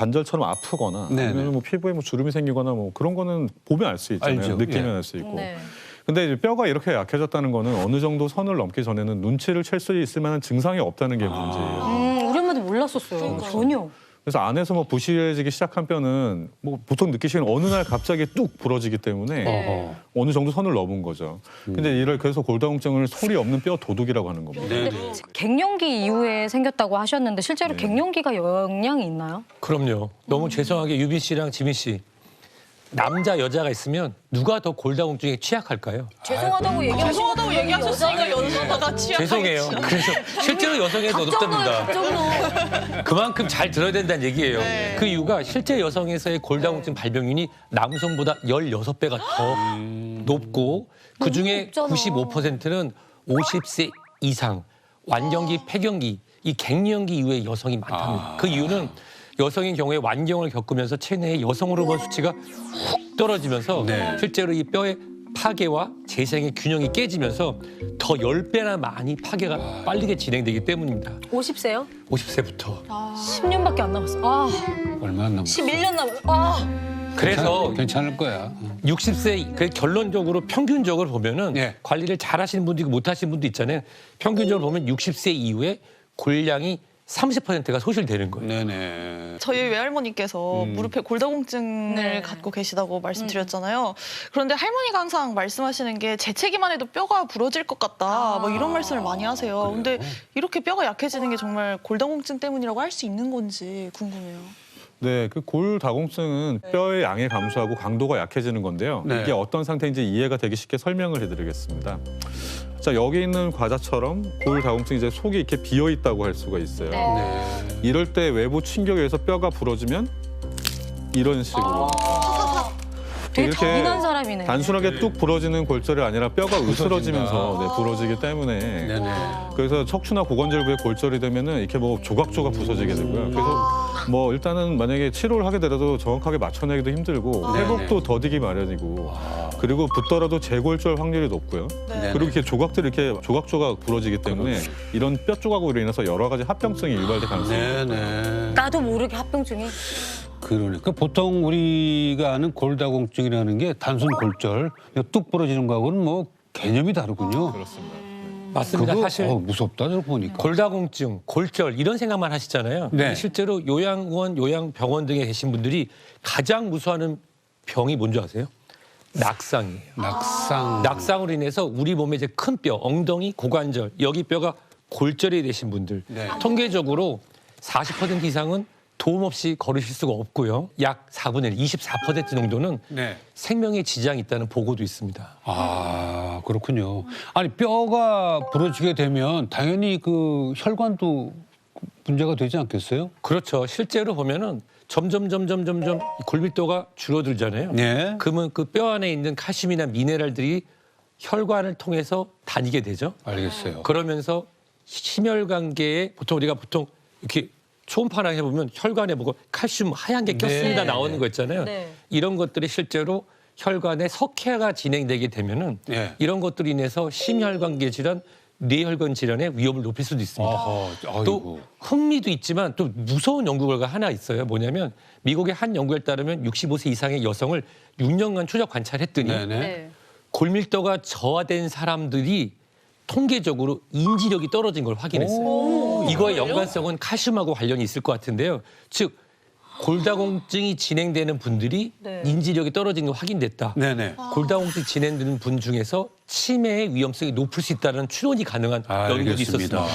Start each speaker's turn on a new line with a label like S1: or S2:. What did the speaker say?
S1: 관절처럼 아프거나
S2: 네네.
S1: 아니면 뭐 피부에 뭐 주름이 생기거나 뭐 그런 거는 보면 알 수 있잖아요.
S2: 알죠.
S1: 느끼면
S2: 예.
S1: 알 수 있고.
S3: 네.
S1: 근데 이제 뼈가 이렇게 약해졌다는 거는 어느 정도 선을 넘기 전에는 눈치를 챌 수 있을 만한 증상이 없다는 게 문제예요.
S3: 우리 엄마도 몰랐었어요. 전혀.
S1: 그래서 안에서 뭐 부실해지기 시작한 뼈는 뭐 보통 느끼시는 어느 날 갑자기 뚝 부러지기 때문에
S3: 네.
S1: 어느 정도 선을 넘은 거죠. 근데 이를 그래서 골다공증을 소리 없는 뼈 도둑이라고 하는 겁니다.
S2: 네네.
S3: 갱년기 이후에 생겼다고 하셨는데 실제로 갱년기가 영향이 있나요?
S4: 그럼요. 너무 죄송하게 유빈 씨랑 지민 씨. 남자, 여자가 있으면 누가 더 골다공증에 취약할까요?
S3: 죄송하다고
S5: 얘기하셨으니까 여자가 취약하겠지.
S4: 죄송해요. 그래서 실제로 여성에 더 높답니다.
S3: 답정너.
S4: 그만큼 잘 들어야 된다는 얘기예요. 그 이유가 실제 여성에서의 골다공증 발병률이 남성보다 16배가 더 높고 그중에
S3: 높잖아.
S4: 95%는 50세 이상, 완경기, 폐경기, 이 갱년기 이후에 여성이 많답니다. 그 이유는 여성인 경우에 완경을 겪으면서 체내의 여성 호르몬 수치가 훅 떨어지면서
S2: 네.
S4: 실제로 이 뼈의 파괴와 재생의 균형이 깨지면서 더 10배나 많이 파괴가 빠르게 진행되기 때문입니다.
S3: 50세요?
S4: 50세부터.
S3: 10년밖에 안 남았어. 아,
S2: 얼마 안 남았어.
S3: 11년 남았어. 아,
S4: 그래서
S2: 괜찮을 거야.
S4: 60세 그 결론적으로 평균적으로 보면은
S2: 예.
S4: 관리를 잘 하시는 분도 있고 못 하시는 분도 있잖아요. 평균적으로 보면 60세 이후에 골량이 30%가 소실되는 거예요.
S2: 네네.
S5: 저희 외할머니께서 무릎에 골다공증을
S3: 네.
S5: 갖고 계시다고 말씀드렸잖아요. 그런데 할머니가 항상 말씀하시는 게 재채기만 해도 뼈가 부러질 것 같다. 뭐 이런 말씀을 많이 하세요. 근데 이렇게 뼈가 약해지는 게 정말 골다공증 때문이라고 할 수 있는 건지 궁금해요.
S1: 네, 그 골다공증은 뼈의 양이 감소하고 강도가 약해지는 건데요.
S2: 네.
S1: 이게 어떤 상태인지 이해가 되기 쉽게 설명을 해드리겠습니다. 자, 여기 있는 과자처럼 골다공증 이제 속이 이렇게 비어 있다고 할 수가 있어요.
S2: 네.
S1: 이럴 때 외부 충격에 의해서 뼈가 부러지면 이런 식으로
S3: 되게 잔인한 사람이네.
S1: 단순하게 뚝 부러지는 골절이 아니라 뼈가 으스러지면서 네, 부러지기 때문에
S2: 네네.
S1: 그래서 척추나 고관절부에 골절이 되면은 이렇게 뭐 조각조각 부서지게 되고요. 그래서 뭐 일단은 만약에 치료를 하게 되더라도 정확하게 맞춰내기도 힘들고 회복도 더디기 마련이고 그리고 붙더라도 재골절 확률이 높고요.
S5: 네.
S1: 그리고 이렇게 조각들이 이렇게 조각조각 부러지기 때문에 이런 뼈 조각으로 인해서 여러 가지 합병증이 유발될 가능성이 있습니다.
S2: 네네.
S3: 나도 모르게 합병증이.
S2: 그러니까 보통 우리가 아는 골다공증이라는 게 단순 골절, 뚝 부러지는 거하고는 뭐 개념이 다르군요.
S1: 그렇습니다.
S4: 맞습니다.
S2: 그거
S4: 사실
S2: 무섭다 저거 보니까.
S4: 골다공증, 골절 이런 생각만 하시잖아요.
S2: 네.
S4: 근데 실제로 요양원, 요양병원 등에 계신 분들이 가장 무서워하는 병이 뭔지 아세요? 낙상이에요.
S2: 낙상.
S4: 낙상으로 인해서 우리 몸의 이제 큰 뼈, 엉덩이, 고관절, 여기 뼈가 골절이 되신 분들
S2: 네.
S4: 통계적으로 40% 이상은 도움 없이 걸으실 수가 없고요. 약 4분의 1, 24% 정도는
S2: 네.
S4: 생명에 지장이 있다는 보고도 있습니다.
S2: 아 그렇군요. 아니 뼈가 부러지게 되면 당연히 그 혈관도 문제가 되지 않겠어요?
S4: 그렇죠. 실제로 보면은 점점 골밀도가 줄어들잖아요.
S2: 네.
S4: 그러면 그 뼈 안에 있는 칼슘이나 미네랄들이 혈관을 통해서 다니게 되죠.
S2: 알겠어요.
S4: 그러면서 심혈관계에 우리가 이렇게 초음파나 해보면 혈관에 보고 칼슘 하얀 게 꼈습니다
S2: 네.
S4: 나오는 거 있잖아요.
S3: 네.
S4: 이런 것들이 실제로 혈관에 석회가 진행되게 되면은
S2: 네.
S4: 이런 것들로 인해서 심혈관계 질환, 뇌혈관 질환의 위험을 높일 수도 있습니다.
S2: 아이고.
S4: 또 흥미도 있지만 또 무서운 연구 결과가 하나 있어요. 뭐냐면 미국의 한 연구에 따르면 65세 이상의 여성을 6년간 추적 관찰했더니
S2: 네네.
S3: 네.
S4: 골밀도가 저하된 사람들이 통계적으로 인지력이 떨어진 걸 확인했어요. 이거의 연관성은 칼슘하고 관련이 있을 것 같은데요. 즉 골다공증이 진행되는 분들이
S3: 네.
S4: 인지력이 떨어진 게 확인됐다.
S2: 네네.
S4: 골다공증 진행되는 분 중에서 치매의 위험성이 높을 수 있다는 추론이 가능한 연구도
S2: 알겠습니다.
S4: 있었습니다.